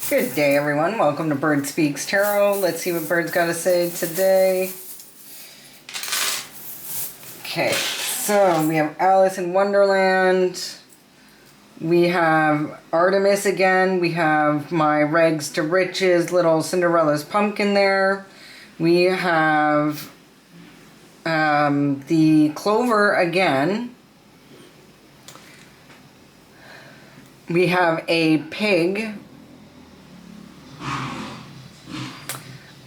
Good day, everyone. Welcome to Bird Speaks Tarot. Let's see what Bird's got to say today. Okay, so we have Alice in Wonderland. We have Artemis again. We have my Rags to Riches, little Cinderella's pumpkin there. We have the Clover again. We have a pig,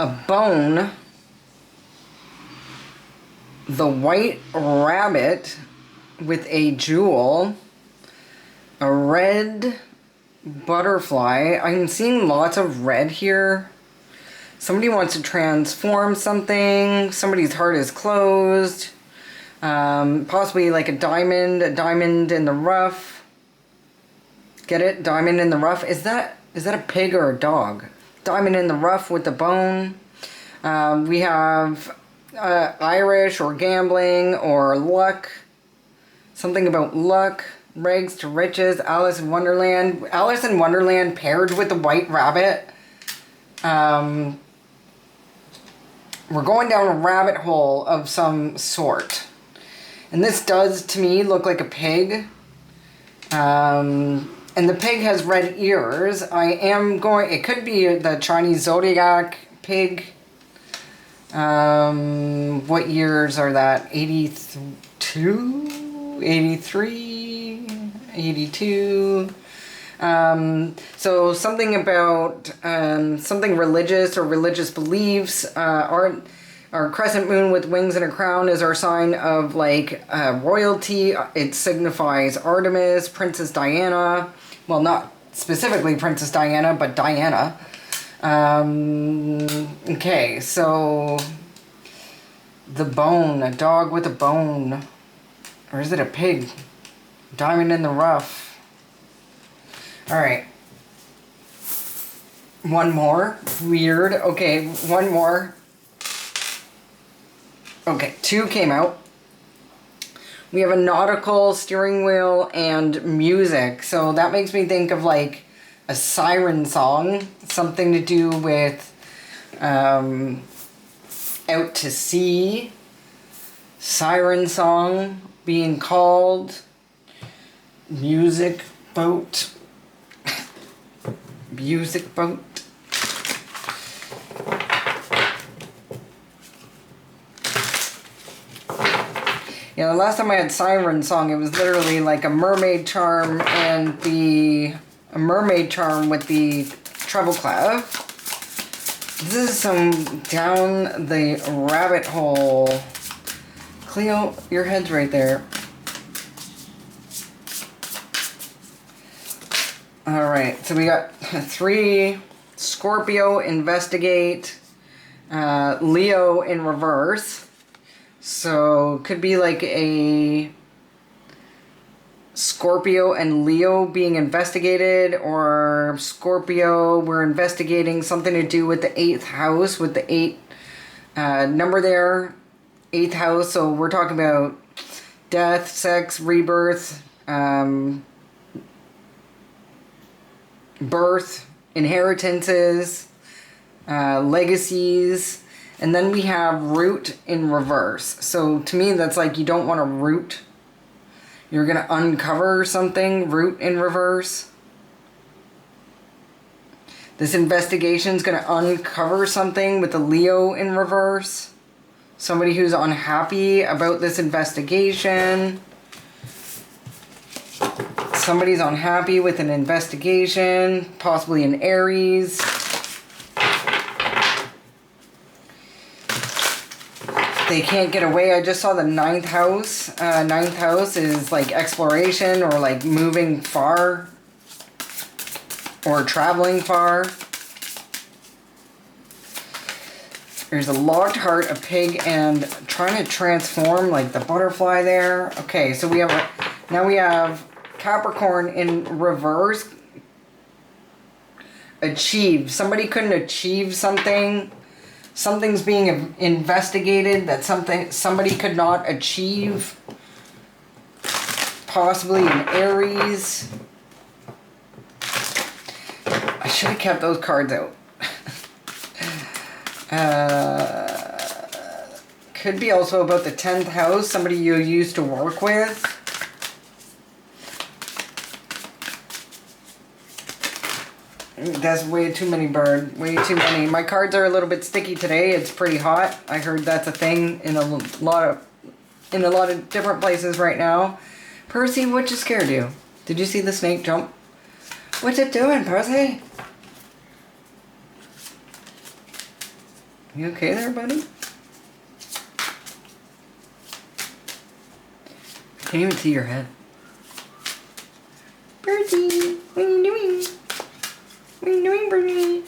a bone, the white rabbit with a jewel, a red butterfly. I'm seeing lots of red here. Somebody wants to transform something. Somebody's heart is closed. Possibly like a diamond in the rough. Get it? Diamond in the rough. Is that a pig or a dog? Diamond in the rough with the bone. We have Irish or gambling or luck. Something about luck. Rags to Riches. Alice in Wonderland. Alice in Wonderland paired with the white rabbit. We're going down a rabbit hole of some sort. And this does, to me, look like a pig. And the pig has red ears. It could be the Chinese zodiac pig. What years are that? 82? 83? 82? So something about something religious or religious beliefs. Our crescent moon with wings and a crown is our sign of like royalty. It signifies Artemis, Princess Diana. Well, not specifically Princess Diana, but Diana. Okay, so the bone, a dog with a bone. Or is it a pig? Diamond in the rough. All right. One more. Weird. Okay, one more. Okay, two came out. We have a nautical steering wheel and music. So that makes me think of like a siren song. Something to do with out to sea. Siren song being called. Music boat. Music boat. Yeah, the last time I had siren song, it was literally like a mermaid charm and a mermaid charm with the treble clef. This is some down the rabbit hole. Cleo, your head's right there. All right, so we got 3 Scorpio, investigate, Leo in reverse. So could be like a Scorpio and Leo being investigated, or Scorpio, we're investigating something to do with the 8th house, with the 8 number there, 8th house. So we're talking about death, sex, rebirth, birth, inheritances, legacies. And then we have root in reverse. So to me, that's like you don't want to root. You're going to uncover something, root in reverse. This investigation is going to uncover something with the Leo in reverse. Somebody who's unhappy about this investigation. Somebody's unhappy with an investigation, possibly an Aries. They can't get away. I just saw the 9th house. 9th house is like exploration or like moving far or traveling far. There's a locked heart, a pig, and trying to transform like the butterfly there. Okay, so we have now we have Capricorn in reverse. Achieve. Somebody couldn't achieve something. Something's being investigated that somebody could not achieve. Possibly an Aries. I should have kept those cards out. Could be also about the 10th house, somebody you used to work with. That's way too many, bird. Way too many. My cards are a little bit sticky today. It's pretty hot. I heard that's a thing in a lot of different places right now. Percy, what just scared you? Did you see the snake jump? What's it doing, Percy? You okay there, buddy? I can't even see your head. Percy, what are you doing? What are you doing, Percy?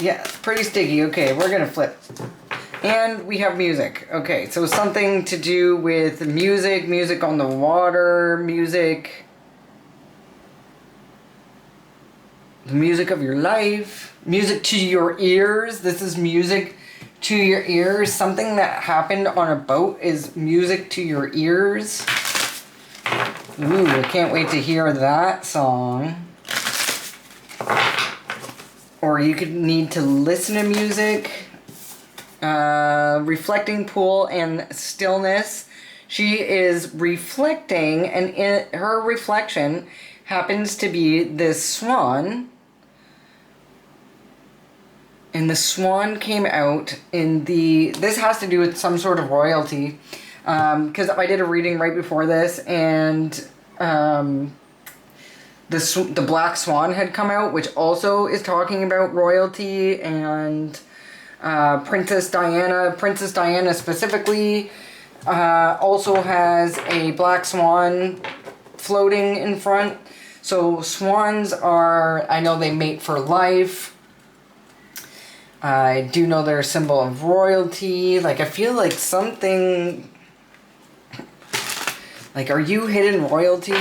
Yeah, pretty sticky. Okay, we're gonna flip. And we have music. Okay, so something to do with music, music on the water, music. The music of your life. Music to your ears. This is music to your ears. Something that happened on a boat is music to your ears. Ooh, I can't wait to hear that song. Or you could need to listen to music. Reflecting pool and stillness. She is reflecting, and in her reflection happens to be this swan. And the swan came out in the... This has to do with some sort of royalty. Because I did a reading right before this, and the black swan had come out, which also is talking about royalty and Princess Diana. Princess Diana specifically also has a black swan floating in front. So swans are, I know they mate for life. I do know they're a symbol of royalty. Like, I feel like something... Like, are you hidden royalty?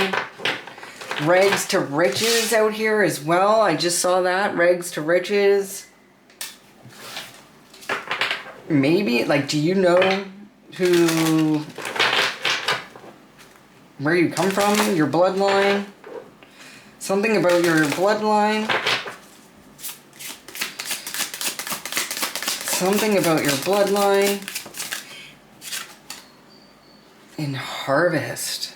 Rags to riches out here as well. I just saw that. Rags to riches. Maybe, like, do you know who... Where you come from? Your bloodline? Something about your bloodline? Something about your bloodline. In harvest.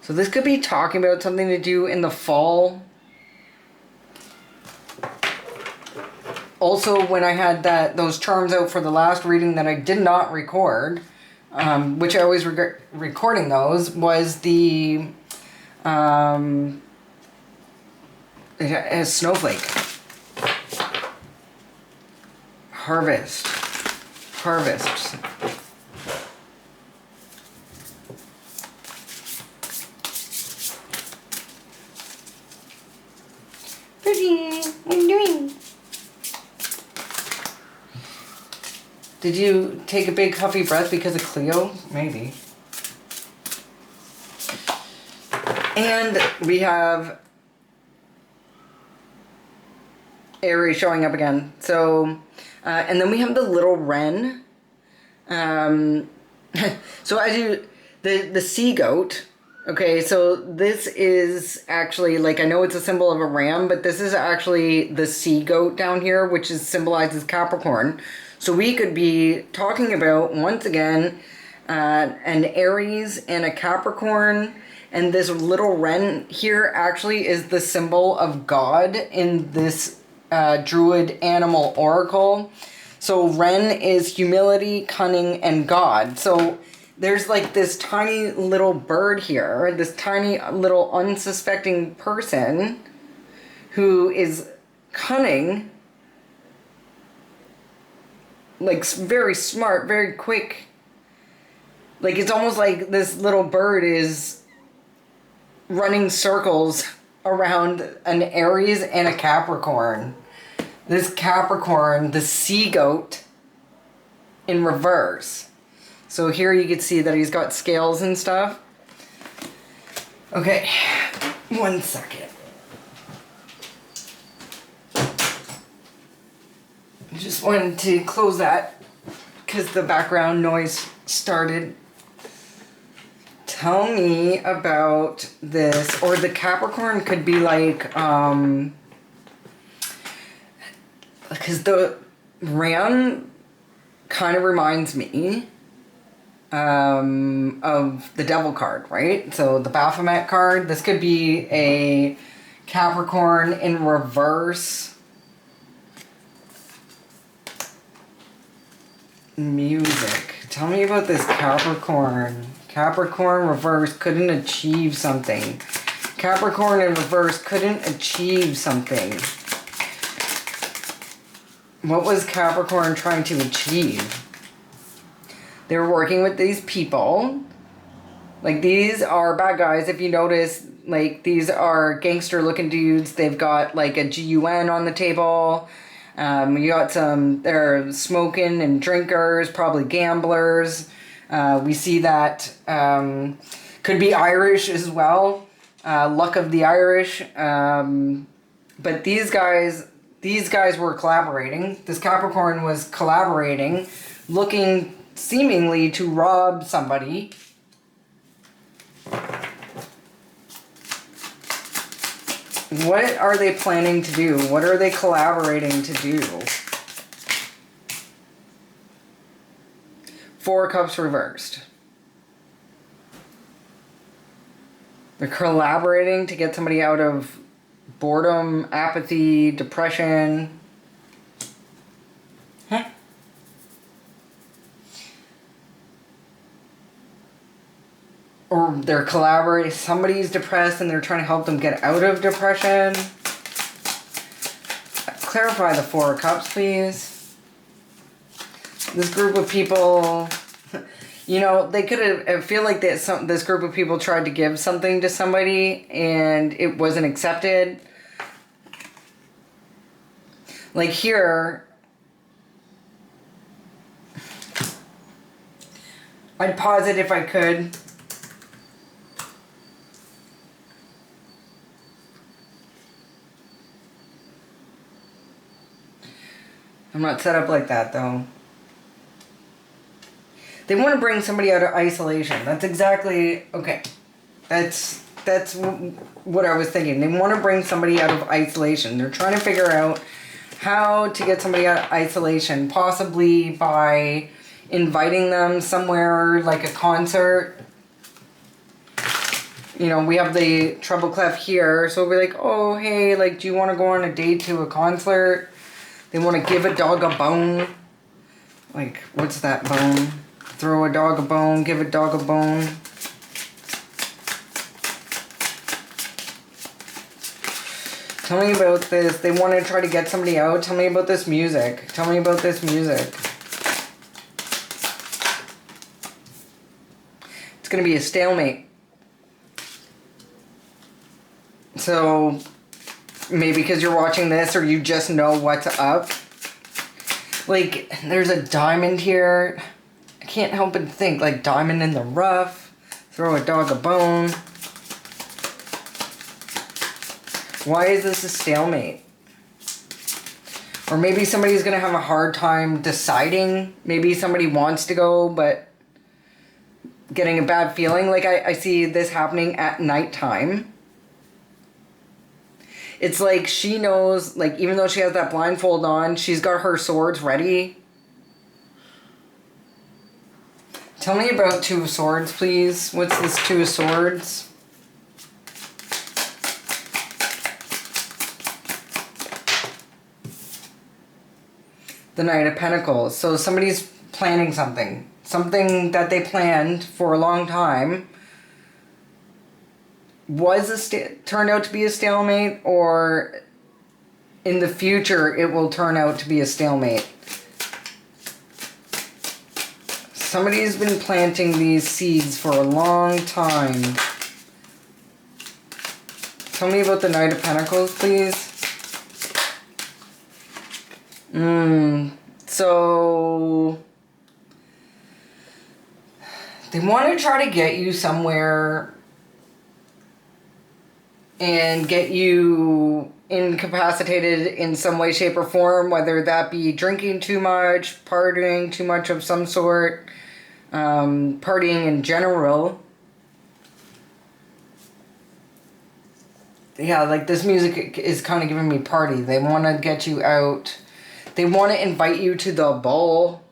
So this could be talking about something to do in the fall. Also, when I had those charms out for the last reading that I did not record, which I always regret recording those, was the a snowflake. Harvest. Harvest. Pretty. What are you doing? Did you take a big huffy breath because of Cleo? Maybe. And we have Aries showing up again. So, and then we have the little wren. So as you, the sea goat. Okay, so this is actually, like, I know it's a symbol of a ram, but this is actually the sea goat down here, which is symbolizes Capricorn. So we could be talking about, once again, an Aries and a Capricorn. And this little wren here actually is the symbol of God in this Druid animal oracle. So wren is humility, cunning, and God. So there's like this tiny little bird here, this tiny little unsuspecting person who is cunning, like very smart, very quick. Like, it's almost like this little bird is running circles around an Aries and a Capricorn. This Capricorn, the sea goat, in reverse. So here you can see that he's got scales and stuff. Okay, 1 second. I just wanted to close that because the background noise started. Tell me about this. Or the Capricorn could be like, because the Ram kind of reminds me of the Devil card, right? So the Baphomet card. This could be a Capricorn in reverse. Music. Tell me about this Capricorn. Capricorn reverse couldn't achieve something. Capricorn in reverse couldn't achieve something. What was Capricorn trying to achieve? They were working with these people. Like, these are bad guys. If you notice, like, these are gangster looking dudes. They've got like a GUN on the table. You got some, they're smoking and drinkers, probably gamblers. We see that could be Irish as well. Luck of the Irish. But these guys were collaborating. This Capricorn was collaborating, looking seemingly to rob somebody. What are they planning to do? What are they collaborating to do? Four Cups reversed. They're collaborating to get somebody out of boredom, apathy, depression. Huh? Or they're collaborating. Somebody's depressed and they're trying to help them get out of depression. Clarify the Four of Cups, please. This group of people, you know, they could have, I feel like this group of people tried to give something to somebody and it wasn't accepted. Like here, I'd pause it if I could. I'm not set up like that, though. They want to bring somebody out of isolation. That's exactly... Okay. That's what I was thinking. They want to bring somebody out of isolation. They're trying to figure out how to get somebody out of isolation. Possibly by inviting them somewhere, like a concert. You know, we have the treble clef here. So we're like, oh, hey, like, do you want to go on a date to a concert? They want to give a dog a bone. Like, what's that bone? Throw a dog a bone, give a dog a bone. Tell me about this. They want to try to get somebody out. Tell me about this music. Tell me about this music. It's going to be a stalemate. So... maybe because you're watching this or you just know what's up. Like, there's a diamond here. I can't help but think, like, diamond in the rough. Throw a dog a bone. Why is this a stalemate? Or maybe somebody's going to have a hard time deciding. Maybe somebody wants to go, but getting a bad feeling. Like, I see this happening at nighttime. It's like she knows, like, even though she has that blindfold on, she's got her swords ready. Tell me about Two of Swords, please. What's this Two of Swords? The Knight of Pentacles. So somebody's planning something. Something that they planned for a long time. Turned out to be a stalemate, or in the future it will turn out to be a stalemate. Somebody's been planting these seeds for a long time. Tell me about the Knight of Pentacles, please. So they want to try to get you somewhere and get you incapacitated in some way, shape, or form, whether that be drinking too much, partying too much of some sort, partying in general. yeah, like this music is kind of giving me party. They want to get you out. They want to invite you to the ball.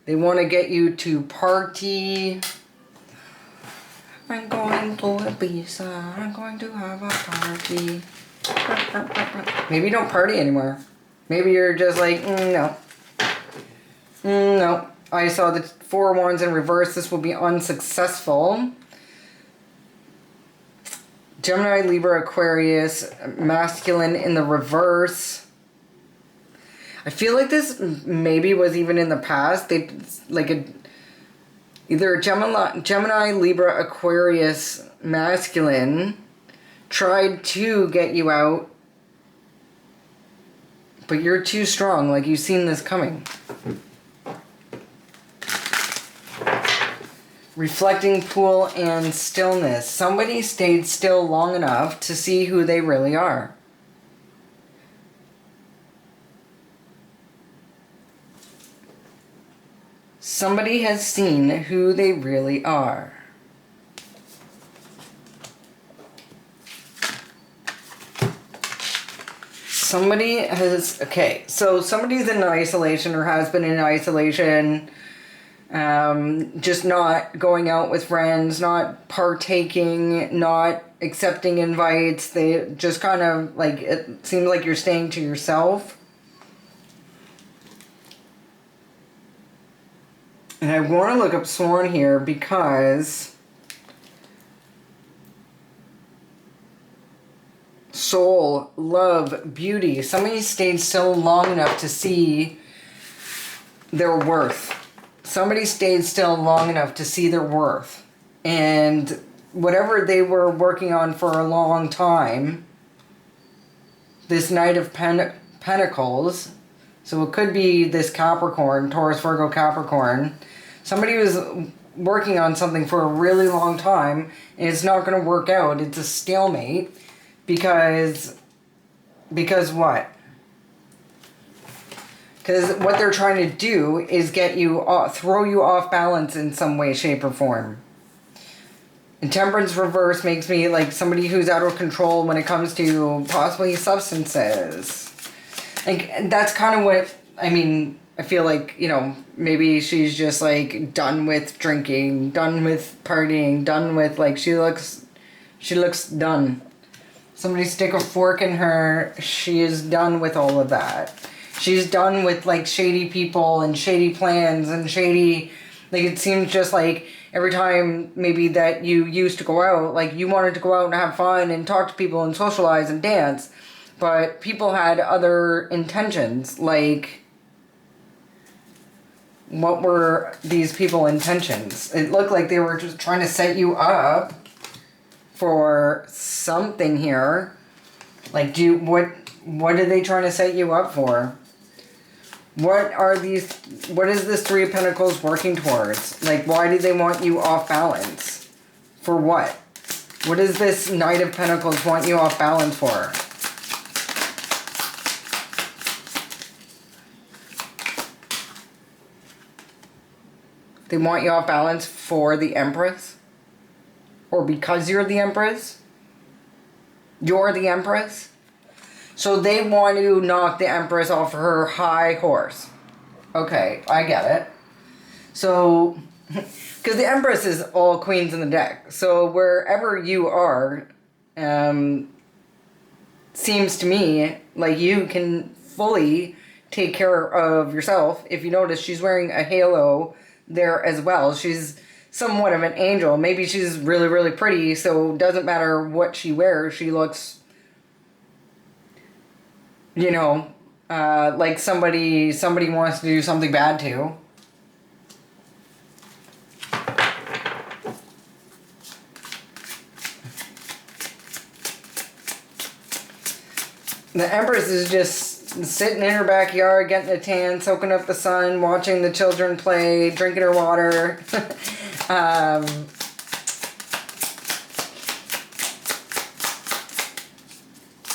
They want to get you to party. I'm going to Ibiza. I'm going to have a party. Maybe you don't party anymore. Maybe you're just like, no. No. I saw the 4 wands in reverse. This will be unsuccessful. Gemini, Libra, Aquarius, masculine in the reverse. I feel like this maybe was even in the past. They like either a Gemini, Libra, Aquarius, masculine tried to get you out, but you're too strong. Like you've seen this coming. Reflecting pool and stillness. Somebody stayed still long enough to see who they really are. Somebody has seen who they really are. Somebody has, okay, so somebody's in isolation or has been in isolation. Just not going out with friends, not partaking, not accepting invites. They just kind of like, it seems like you're staying to yourself. And I want to look up Swan here because soul, love, beauty. Somebody stayed so long enough to see their worth. Somebody stayed still long enough to see their worth. And whatever they were working on for a long time, this Knight of Pentacles, so it could be this Capricorn, Taurus, Virgo, Capricorn. Somebody was working on something for a really long time, and it's not going to work out. It's a stalemate because what? Because what they're trying to do is get you off, throw you off balance in some way, shape, or form. And Temperance reverse makes me like somebody who's out of control when it comes to possibly substances. Like, that's kind of what, I mean, I feel like, you know, maybe she's just like done with drinking, done with partying, done with like, she looks done. Somebody stick a fork in her, she is done with all of that. She's done with like shady people and shady plans and shady, like it seems just like every time maybe that you used to go out, like you wanted to go out and have fun and talk to people and socialize and dance, but people had other intentions. Like, what were these people's intentions? It looked like they were just trying to set you up for something here. Like, what are they trying to set you up for? What is this Three of Pentacles working towards? Like, why do they want you off balance? For what? What does this Knight of Pentacles want you off balance for? They want you off balance for the Empress? Or because you're the Empress? You're the Empress? So they want to knock the Empress off her high horse. Okay, I get it. So, because the Empress is all queens in the deck. So wherever you are, seems to me like you can fully take care of yourself. If you notice, she's wearing a halo there as well. She's somewhat of an angel. Maybe she's really, really pretty, so it doesn't matter what she wears. She looks, you know, like somebody wants to do something bad to. The Empress is just sitting in her backyard, getting a tan, soaking up the sun, watching the children play, drinking her water.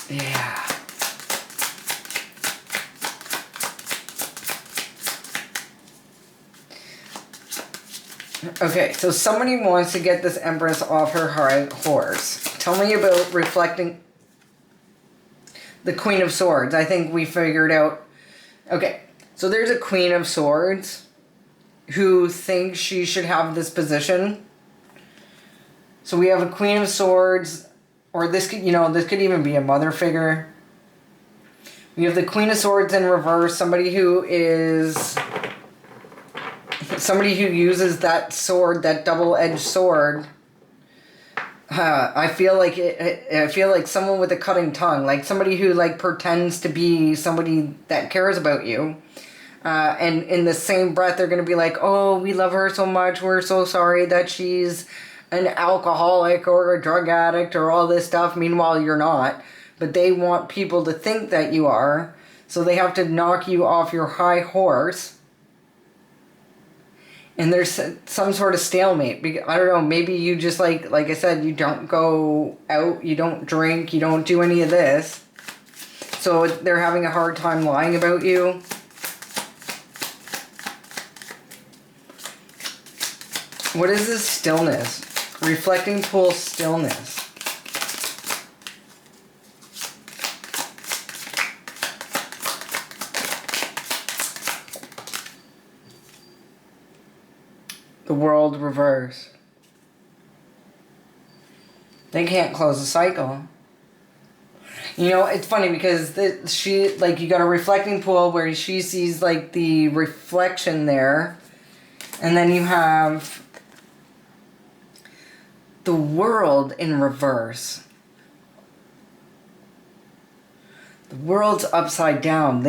Yeah. Okay, so somebody wants to get this Empress off her high horse. Tell me about reflecting The Queen of Swords. I think we figured out. Okay, so there's a Queen of Swords who thinks she should have this position. So we have a Queen of Swords, or this could, this could even be a mother figure. We have the Queen of Swords in reverse, somebody who uses that sword, that double-edged sword. I feel like someone with a cutting tongue, like somebody who like pretends to be somebody that cares about you. And in the same breath, they're going to be like, oh, we love her so much. We're so sorry that she's an alcoholic or a drug addict or all this stuff. Meanwhile, you're not. But they want people to think that you are. So they have to knock you off your high horse. And there's some sort of stalemate. I don't know, maybe you just like I said, you don't go out, you don't drink, you don't do any of this. So they're having a hard time lying about you. What is this stillness? Reflecting pool stillness. The world reverse. They can't close the cycle. It's funny because you got a reflecting pool where she sees like the reflection there. And then you have the world in reverse. The world's upside down.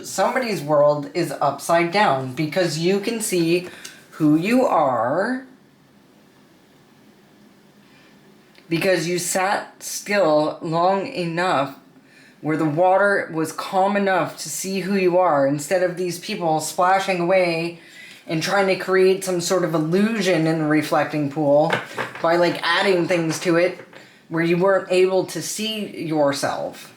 Somebody's world is upside down because you can see who you are because you sat still long enough where the water was calm enough to see who you are instead of these people splashing away and trying to create some sort of illusion in the reflecting pool by like adding things to it where you weren't able to see yourself.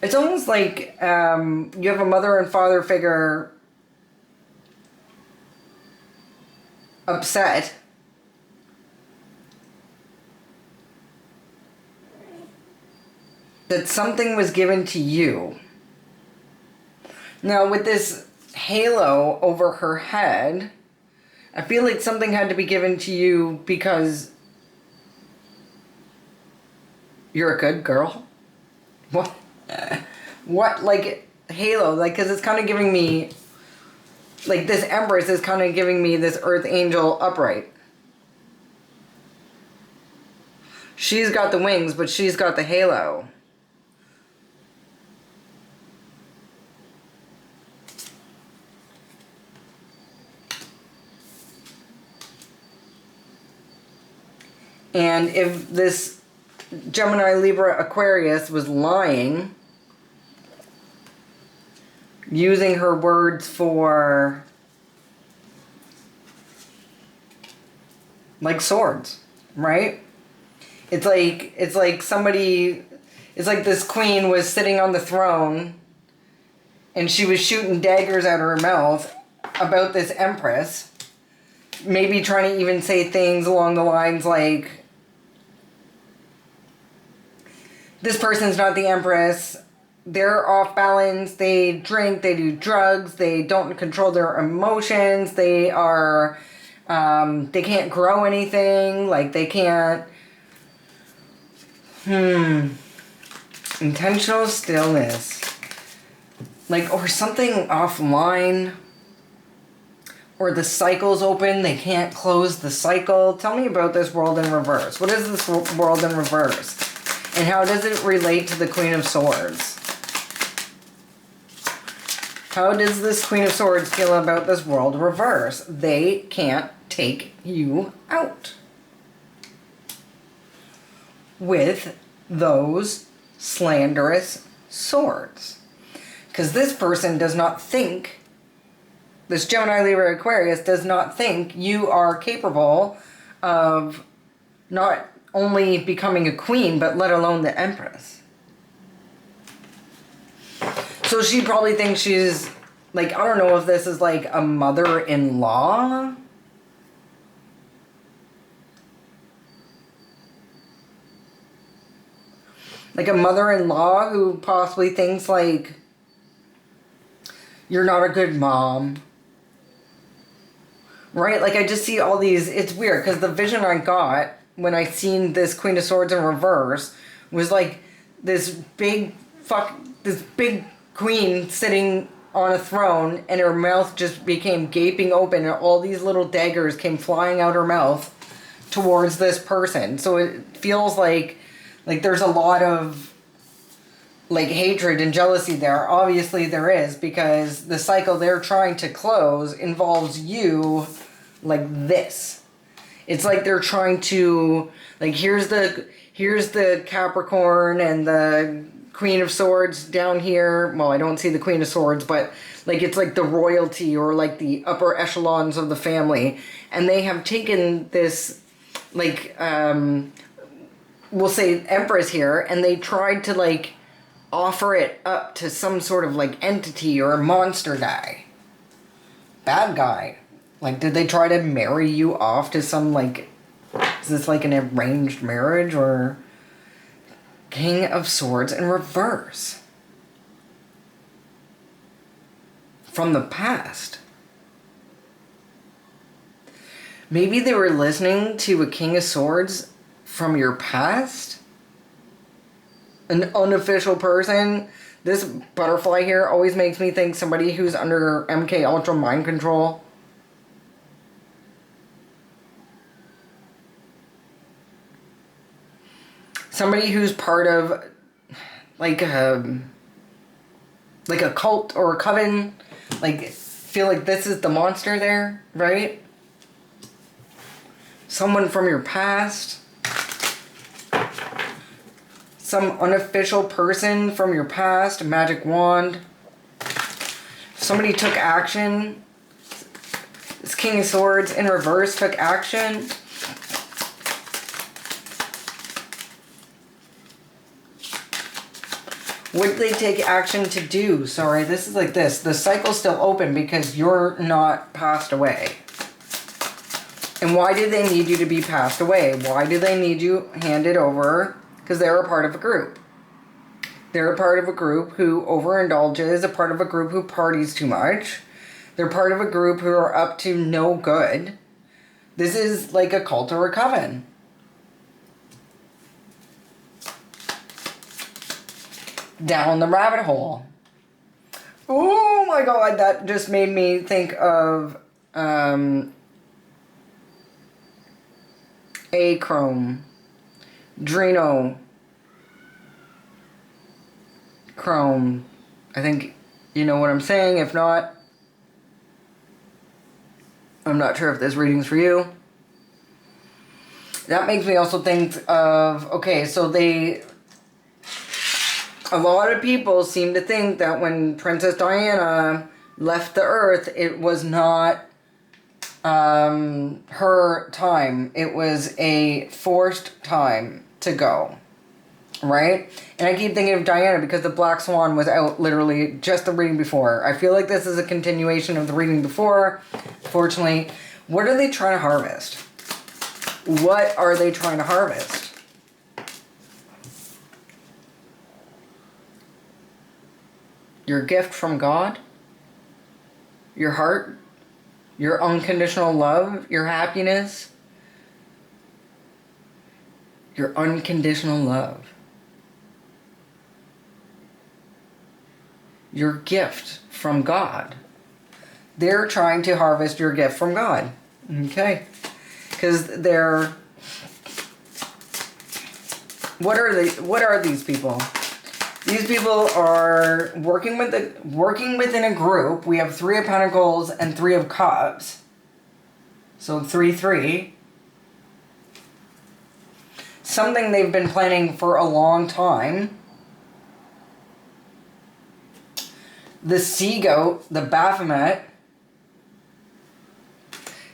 It's almost like you have a mother and father figure upset that something was given to you. Now with this halo over her head, I feel like something had to be given to you because you're a good girl. What? What? Like halo? Like, because it's kind of giving me. Like, this Empress is kind of giving me this Earth Angel upright. She's got the wings, but she's got the halo. And if this Gemini, Libra, Aquarius was lying, using her words for like swords, right? It's like this queen was sitting on the throne and she was shooting daggers out of her mouth about this Empress, maybe trying to even say things along the lines like, this person's not the Empress, they're off balance, they drink, they do drugs, they don't control their emotions, they can't grow anything, like they can't, intentional stillness, like, or something offline, or the cycle's open, they can't close the cycle. Tell me about this world in reverse. What is this world in reverse? And how does it relate to the Queen of Swords? How does this Queen of Swords feel about this world reverse? They can't take you out with those slanderous swords. Because this person does not think, this Gemini, Libra, Aquarius does not think you are capable of not only becoming a queen, but let alone the Empress. So she probably thinks she's, like, I don't know if this is like a mother-in-law. Like a mother-in-law who possibly thinks like you're not a good mom. Right? Like I just see all these, it's weird because the vision I got when I seen this Queen of Swords in reverse was like this big queen sitting on a throne, and her mouth just became gaping open, and all these little daggers came flying out her mouth towards this person. So it feels like there's a lot of like hatred and jealousy there. Obviously there is, because the cycle they're trying to close involves you like this. It's like they're trying to, like, here's the Capricorn and the Queen of Swords down here. Well, I don't see the Queen of Swords, but like it's like the royalty or like the upper echelons of the family, and they have taken this like we'll say Empress here, and they tried to like offer it up to some sort of like entity or a monster guy, bad guy. Like, did they try to marry you off to some like, is this like an arranged marriage? Or King of Swords in reverse from the past. Maybe they were listening to a King of Swords from your past? An unofficial person? This butterfly here always makes me think somebody who's under MK Ultra mind control. Somebody who's part of like a cult or a coven. Like, feel like this is the monster there, right? Someone from your past. Some unofficial person from your past, a magic wand. Somebody took action. This King of Swords in reverse took action. What did they take action to do? Sorry, this is like this. The cycle's still open because you're not passed away. And why do they need you to be passed away? Why do they need you handed over? Because they're a part of a group. They're a part of a group who overindulges, a part of a group who parties too much. They're part of a group who are up to no good. This is like a cult or a coven. Down the rabbit hole. Oh my god, that just made me think of Achrome, Dreno, Chrome. I think you know what I'm saying. If not, I'm not sure if this reading's for you. That makes me also think of, okay, so a lot of people seem to think that when Princess Diana left the earth, it was not her time. It was a forced time to go. Right? And I keep thinking of Diana because the Black Swan was out literally just the reading before. I feel like this is a continuation of the reading before. Fortunately, what are they trying to harvest? What are they trying to harvest? Your gift from God? Your heart? Your unconditional love? Your happiness? Your unconditional love. Your gift from God. They're trying to harvest your gift from God. Okay? Because they're... What are these people? These people are working within a group. We have 3 of Pentacles and 3 of Cups. So 3-3. Something they've been planning for a long time. The Sea Goat, the Baphomet.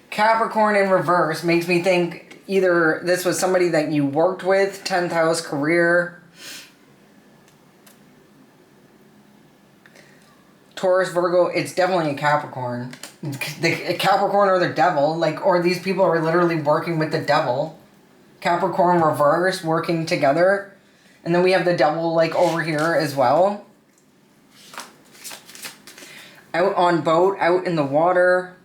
Capricorn in reverse makes me think either this was somebody that you worked with, 10th house career. Taurus, Virgo, it's definitely a Capricorn. The Capricorn or the devil, like, or these people are literally working with the devil. Capricorn reverse, working together. And then we have the devil like over here as well. Out on boat, out in the water.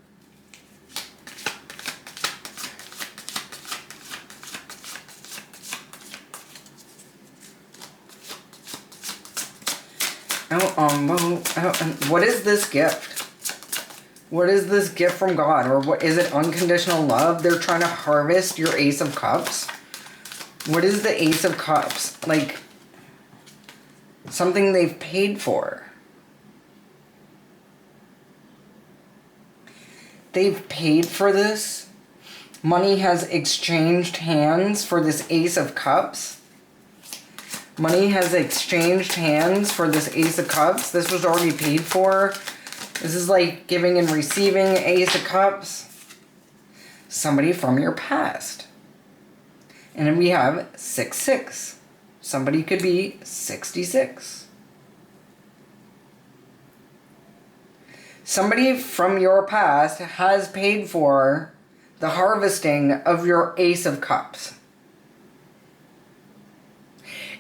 Out on boat, out on... What is this gift? What is this gift from God? Or what is it? Unconditional love? They're trying to harvest your Ace of Cups. What is the Ace of Cups? Like, something they've paid for. They've paid for this. Money has exchanged hands for this Ace of Cups. Money has exchanged hands for this Ace of Cups. This was already paid for. This is like giving and receiving Ace of Cups. Somebody from your past. And then we have 66. Somebody could be 66. Somebody from your past has paid for the harvesting of your Ace of Cups.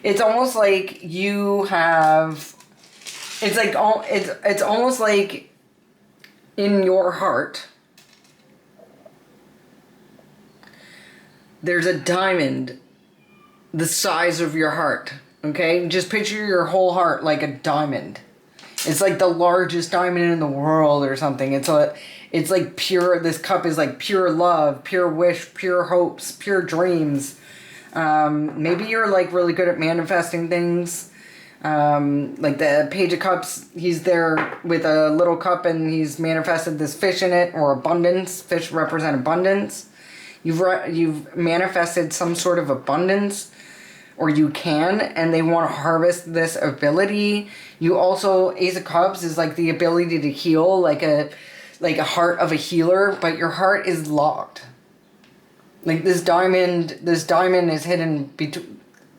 It's almost like you have... It's almost like in your heart there's a diamond the size of your heart. Okay? Just picture your whole heart like a diamond. It's like the largest diamond in the world or something. It's like pure... This cup is like pure love, pure wish, pure hopes, pure dreams. Maybe you're like really good at manifesting things. Like the Page of Cups, he's there with a little cup and he's manifested this fish in it, or abundance. Fish represent abundance. You've manifested some sort of abundance, or you can, and they want to harvest this ability. You also, Ace of Cups is like the ability to heal, like a heart of a healer, but your heart is locked. Like this diamond is hidden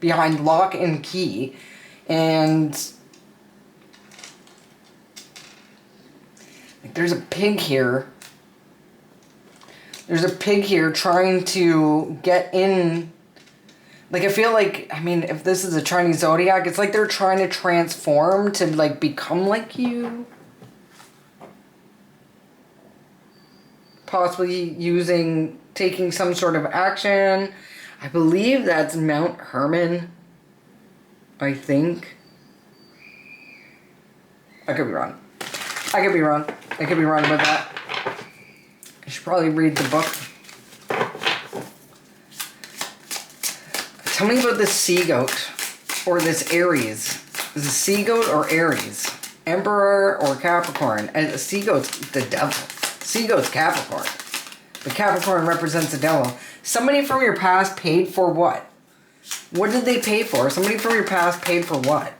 behind lock and key. And like, there's a pig here. There's a pig here trying to get in. Like, I feel like, I mean, if this is a Chinese zodiac, it's like they're trying to transform to, like, become like you. Possibly taking some sort of action. I believe that's Mount Hermon. I think. I could be wrong. I could be wrong about that. I should probably read the book. Tell me about this sea goat. Or this Aries. Is it sea goat or Aries? Emperor or Capricorn? And a sea goat's the devil. Sea goat's Capricorn. But Capricorn represents the devil. Somebody from your past paid for what? What did they pay for? Somebody from your past paid for what?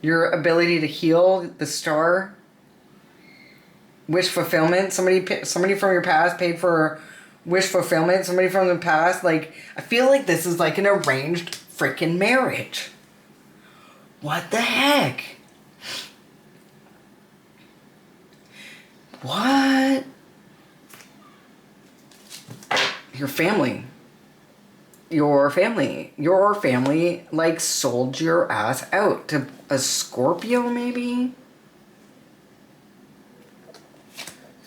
Your ability to heal, the star, wish fulfillment. Somebody from your past paid for wish fulfillment. Somebody from the past, like, I feel like this is like an arranged freaking marriage. What the heck? What? Your family, like, sold your ass out to a Scorpio, maybe?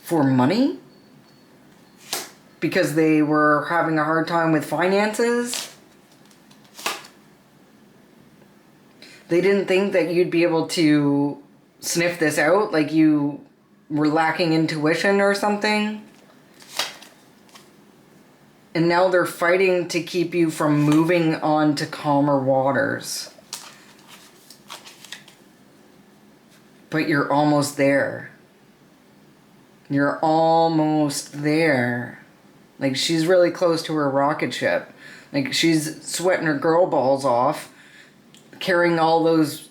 For money? Because they were having a hard time with finances? They didn't think that you'd be able to sniff this out, like you were lacking intuition or something? And now they're fighting to keep you from moving on to calmer waters. But you're almost there. You're almost there. Like, she's really close to her rocket ship. Like, she's sweating her girl balls off, carrying all those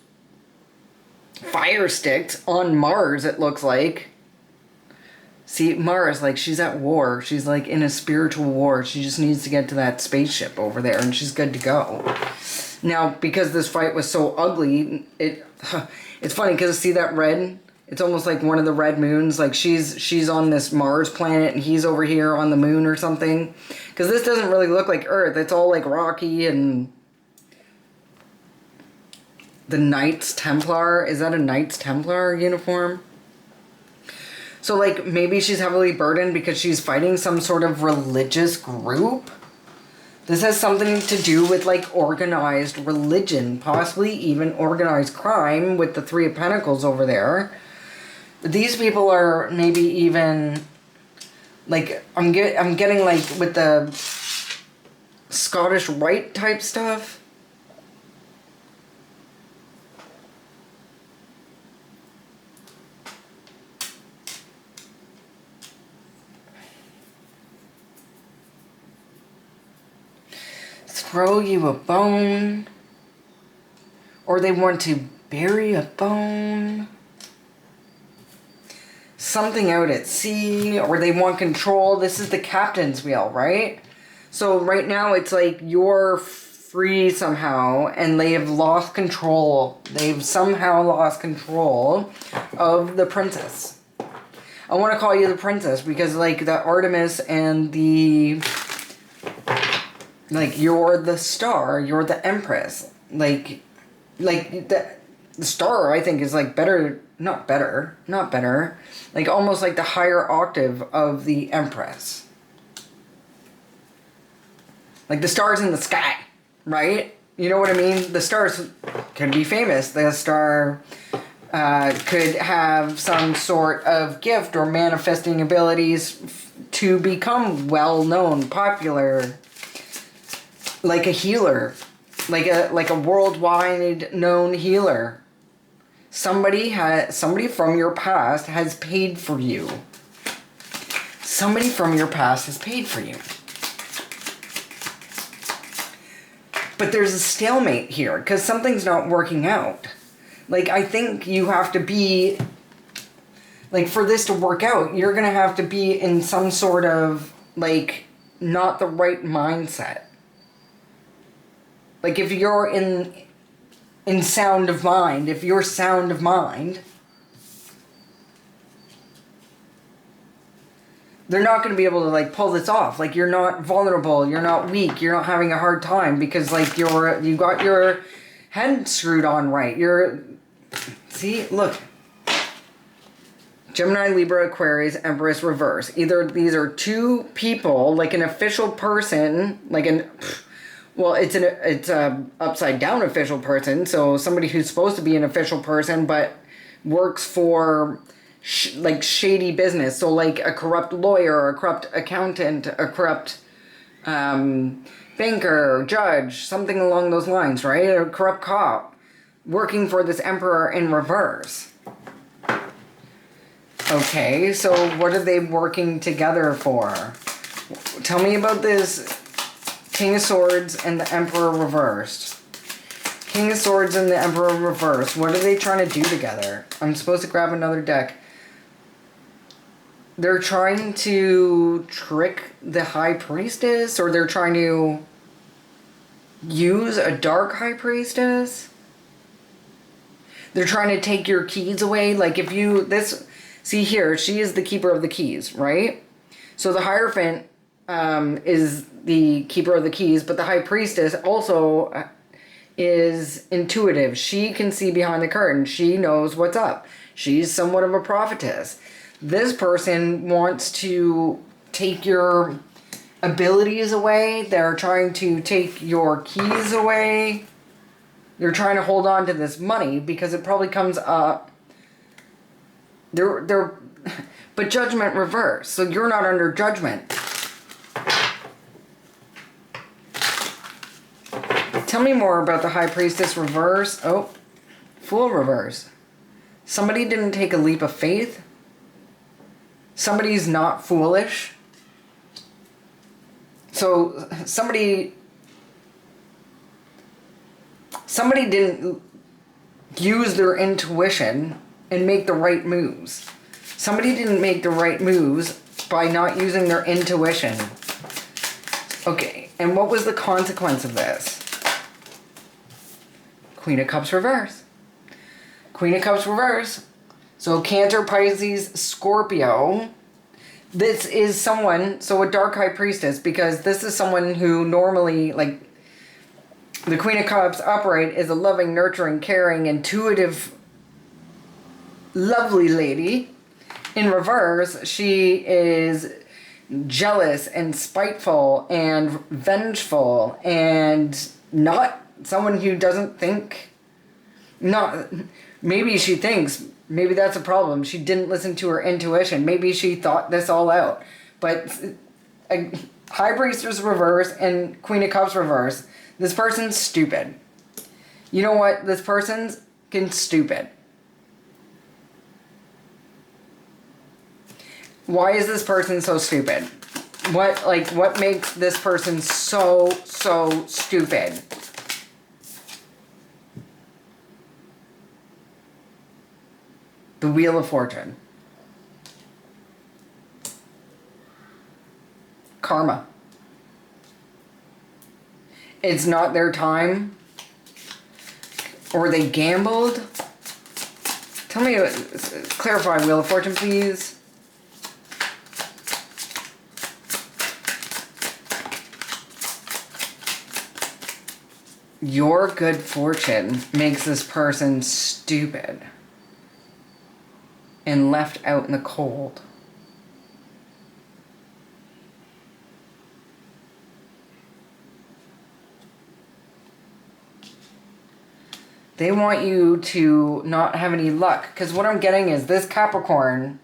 fire sticks on Mars, it looks like. See, Mars, like, she's at war. She's, like, in a spiritual war. She just needs to get to that spaceship over there, and she's good to go. Now, because this fight was so ugly, it's funny, because see that red? It's almost like one of the red moons. Like, she's on this Mars planet, and he's over here on the moon or something. Because this doesn't really look like Earth. It's all, like, rocky and The Knights Templar. Is that a Knights Templar uniform? So, like, maybe she's heavily burdened because she's fighting some sort of religious group? This has something to do with, like, organized religion. Possibly even organized crime with the Three of Pentacles over there. These people are maybe even... Like, I'm getting, like, with the Scottish Rite type stuff. Throw you a bone. Or they want to bury a bone. Something out at sea. Or they want control. This is the captain's wheel, right? So right now it's like you're free somehow. And they have lost control. They've somehow lost control of the princess. I want to call you the princess because like the Artemis and the... Like, you're the star, you're the empress. Like the star, I think, is, like, better, not better. Like, almost like the higher octave of the empress. Like, the stars in the sky, right? You know what I mean? The stars can be famous. The star could have some sort of gift or manifesting abilities to become well-known, popular... Like a healer, like a worldwide known healer. Somebody from your past has paid for you. Somebody from your past has paid for you. But there's a stalemate here because something's not working out. Like, I think you have to be, like, for this to work out, you're gonna have to be in some sort of, like, not the right mindset. Like, if you're in sound of mind, if you're sound of mind, they're not going to be able to, like, pull this off. Like, you're not vulnerable, you're not weak, you're not having a hard time because, like, you got your head screwed on right. See, look. Gemini, Libra, Aquarius, Empress, reverse. Either these are two people, like an official person, like an... Well, it's a upside down official person, so somebody who's supposed to be an official person but works for like shady business. So like a corrupt lawyer, a corrupt accountant, a corrupt banker, judge, something along those lines, right? A corrupt cop working for this emperor in reverse. Okay, so what are they working together for? Tell me about this. King of Swords and the Emperor reversed. King of Swords and the Emperor reversed. What are they trying to do together? I'm supposed to grab another deck. They're trying to trick the High Priestess, or they're trying to use a Dark High Priestess. They're trying to take your keys away. Like if you, see here, she is the keeper of the keys, right? So the Hierophant is the keeper of the keys, but the High Priestess also is intuitive. She can see behind the curtain. She knows what's up. She's somewhat of a prophetess. This person wants to take your abilities away. They're trying to take your keys away. They're trying to hold on to this money because it probably comes up. But judgment reverse. So you're not under judgment. Tell me more about the High Priestess reverse. Oh, Fool reverse. Somebody didn't take a leap of faith. Somebody's not foolish. So somebody didn't use their intuition and make the right moves. Somebody didn't make the right moves by not using their intuition. Okay, and what was the consequence of this? Queen of Cups reverse. Queen of Cups reverse. So Cancer, Pisces, Scorpio. This is someone, so a Dark High Priestess, because this is someone who normally, like, The Queen of Cups upright is a loving, nurturing, caring, intuitive, lovely lady. In reverse, she is jealous and spiteful and vengeful and not someone who doesn't think. Not, maybe she thinks, maybe that's a problem. She didn't listen to her intuition. Maybe she thought this all out. But High Priestess reverse and Queen of Cups reverse. This person's stupid. You know what? This person's stupid. Why is this person so stupid? What makes this person so stupid? The Wheel of Fortune. Karma. It's not their time. Or they gambled. Tell me, clarify Wheel of Fortune, please. Your good fortune makes this person stupid and left out in the cold. They want you to not have any luck. Because what I'm getting is this Capricorn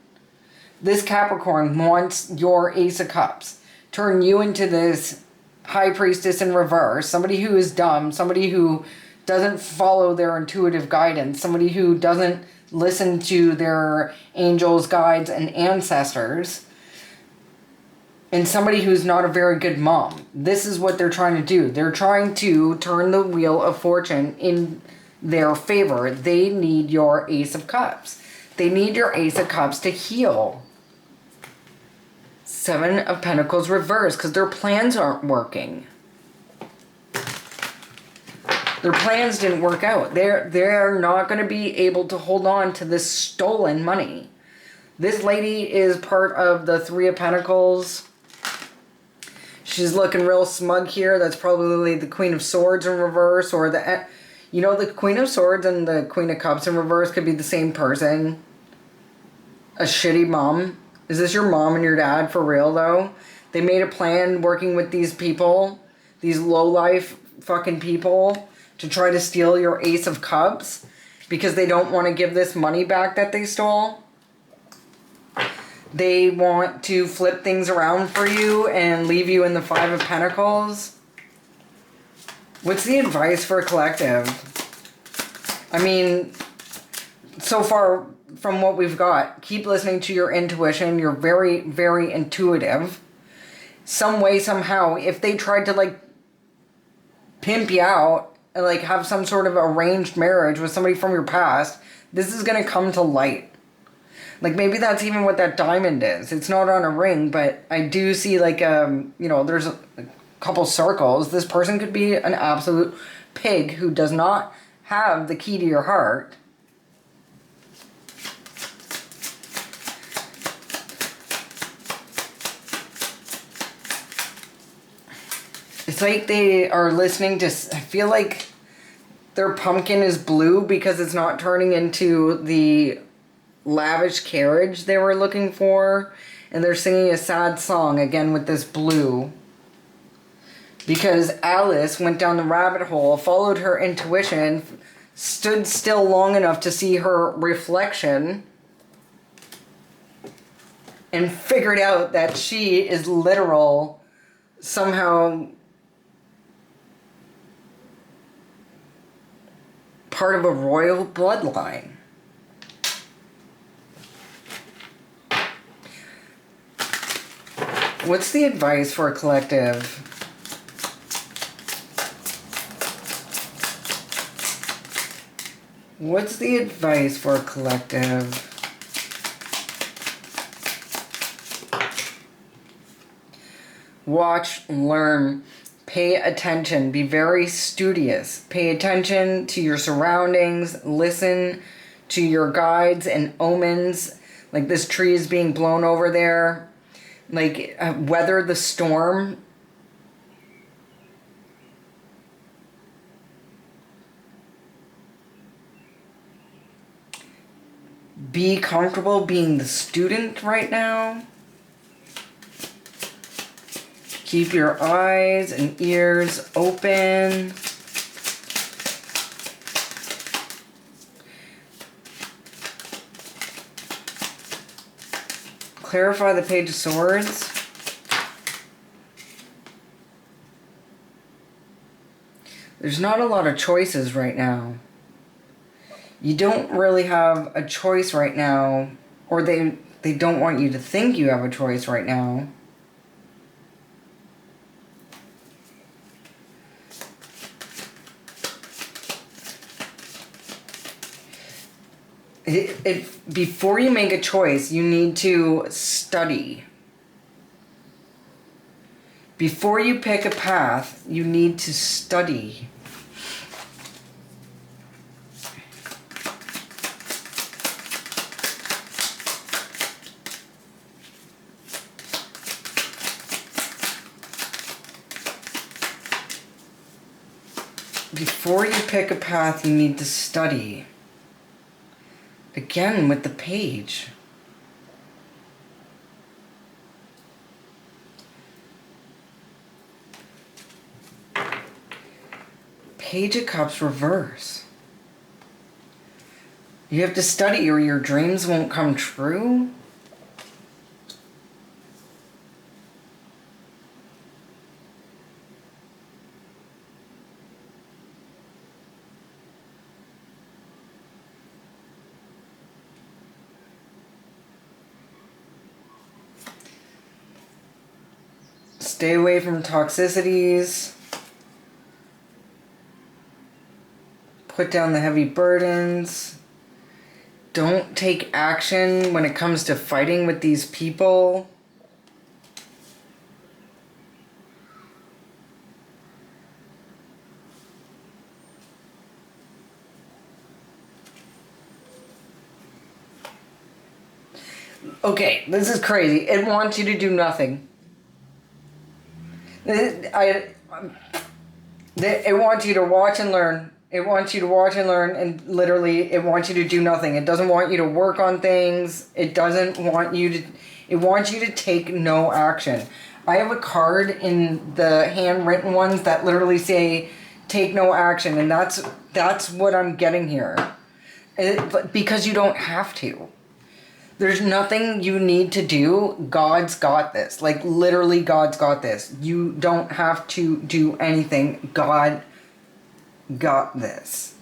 wants your Ace of Cups. Turn you into this High Priestess in reverse. Somebody who is dumb. Somebody who doesn't follow their intuitive guidance. Somebody who doesn't listen to their angels, guides, and ancestors. And somebody who's not a very good mom. This is what they're trying to do. They're trying to turn the Wheel of Fortune in their favor. They need your Ace of Cups. They need your Ace of Cups to heal. Seven of Pentacles reversed because their plans aren't working. Their plans didn't work out. They're not going to be able to hold on to this stolen money. This lady is part of the Three of Pentacles. She's looking real smug here. That's probably the Queen of Swords in reverse, or the... You know, the Queen of Swords and the Queen of Cups in reverse could be the same person. A shitty mom. Is this your mom and your dad for real, though? They made a plan working with these people, these low-life fucking people, to try to steal your Ace of Cups because they don't want to give this money back that they stole. They want to flip things around for you and leave you in the Five of Pentacles. What's the advice for a collective? I mean, so far from what we've got, keep listening to your intuition. You're very, very intuitive. Some way, somehow, if they tried to, like, pimp you out and, like, have some sort of arranged marriage with somebody from your past, this is going to come to light. Like, maybe that's even what that diamond is. It's not on a ring, but I do see, like, you know, there's a couple circles. This person could be an absolute pig who does not have the key to your heart. It's like they are listening to... I feel like their pumpkin is blue because it's not turning into the lavish carriage they were looking for. And they're singing a sad song again with this blue. Because Alice went down the rabbit hole, followed her intuition, stood still long enough to see her reflection, and figured out that she is literal, somehow part of a royal bloodline. What's the advice for a collective? What's the advice for a collective? Watch, learn, pay attention, be very studious. Pay attention to your surroundings, listen to your guides and omens. Like this tree is being blown over there. Like weather the storm. Be comfortable being the student right now. Keep your eyes and ears open. Clarify the Page of Swords. There's not a lot of choices right now. You don't really have a choice right now, or they don't want you to think you have a choice right now. Before you make a choice, you need to study. Before you pick a path, you need to study. Before you pick a path, you need to study. Again, with the Page. Page of Cups reverse. You have to study or your dreams won't come true. Stay away from toxicities. Put down the heavy burdens. Don't take action when it comes to fighting with these people. Okay, this is crazy. It wants you to do nothing. It wants you to watch and learn. It wants you to watch and learn, and literally it wants you to do nothing. It doesn't want you to work on things. It doesn't want you to... It wants you to take no action. I have a card in the handwritten ones that literally say, take no action, and that's what I'm getting here. But because you don't have to. There's nothing you need to do. God's got this. Like, literally, God's got this. You don't have to do anything. God got this.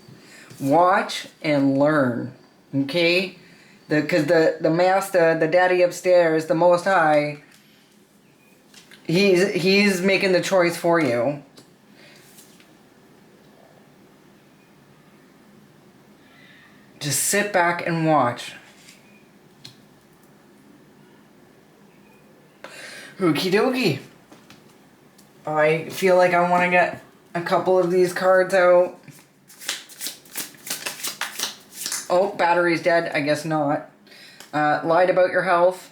Watch and learn. Okay? Because the master, the daddy upstairs, the Most High, he's making the choice for you. Just sit back and watch. Okie dokie. I feel like I want to get a couple of these cards out. Oh, battery's dead. I guess not. Lied about your health.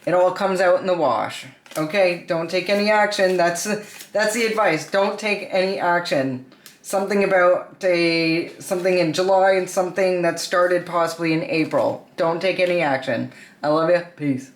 It all comes out in the wash. Okay, don't take any action. That's the advice. Don't take any action. Something about something in July and something that started possibly in April. Don't take any action. I love you. Peace.